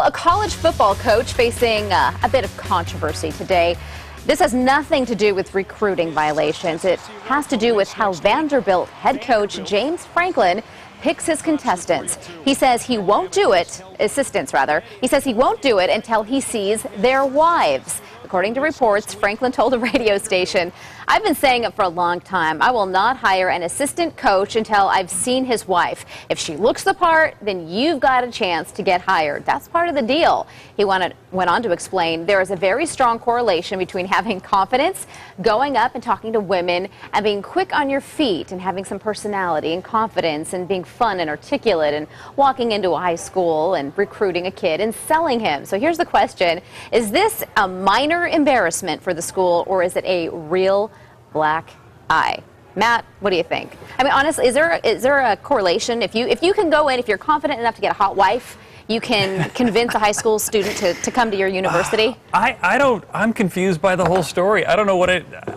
Well, a college football coach facing a bit of controversy today. This has nothing to do with recruiting violations. It has to do with how Vanderbilt head coach James Franklin picks his contestants. He says he won't do it, assistants rather. He says he won't do it until he sees their wives. According to reports, Franklin told a radio station, "I've been saying it for a long time. I will not hire an assistant coach until I've seen his wife. If she looks the part, then you've got a chance to get hired." That's part of the deal. He went on to explain there is a very strong correlation between having confidence, going up and talking to women, and being quick on your feet and having some personality and confidence and being fun and articulate and walking into a high school and recruiting a kid and selling him. So here's the question. Is this a minor embarrassment for the school, or is it a real black eye? Matt, what do you think? I mean, honestly, is there a correlation? If you can go in, if you're confident enough to get a hot wife, you can convince a high school student to come to your university? I'm confused by the whole story. I don't know what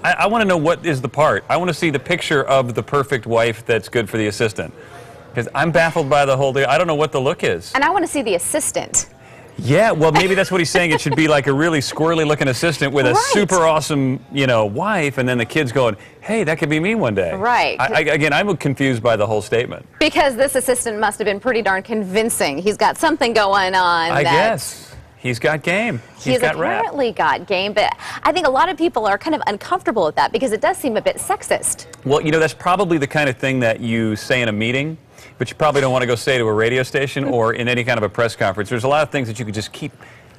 I want to know what is the part. I want to see the picture of the perfect wife that's good for the assistant. Because I'm baffled by the whole deal. I don't know what the look is. And I want to see the assistant. Yeah, well, maybe that's what he's saying. It should be like a really squirrely-looking assistant with a super awesome, wife, and then the kid's going, hey, that could be me one day. Right. Again, I'm confused by the whole statement. Because this assistant must have been pretty darn convincing. He's got something going on. I guess. He's got game. He's apparently got game, but I think a lot of people are kind of uncomfortable with that because it does seem a bit sexist. Well, that's probably the kind of thing that you say in a meeting, but you probably don't want to go say to a radio station or in any kind of a press conference. There's a lot of things that you could just keep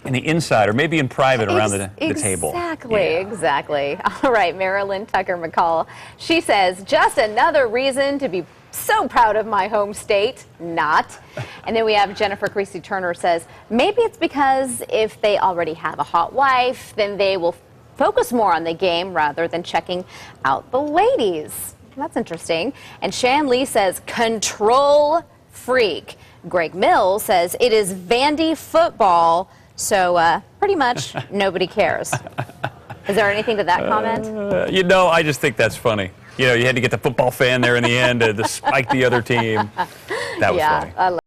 in the inside or maybe in private around the table. Exactly. All right, Marilyn Tucker McCall. She says, just another reason to be so proud of my home state. Not. And then we have Jennifer Creasy Turner says, maybe it's because if they already have a hot wife, then they will focus more on the game rather than checking out the ladies. That's interesting. And Shan Lee says, control freak. Greg Mills says, it is Vandy football, so pretty much nobody cares. Is there anything to that comment? I just think that's funny. You had to get the football fan there in the end to spike the other team. That was funny.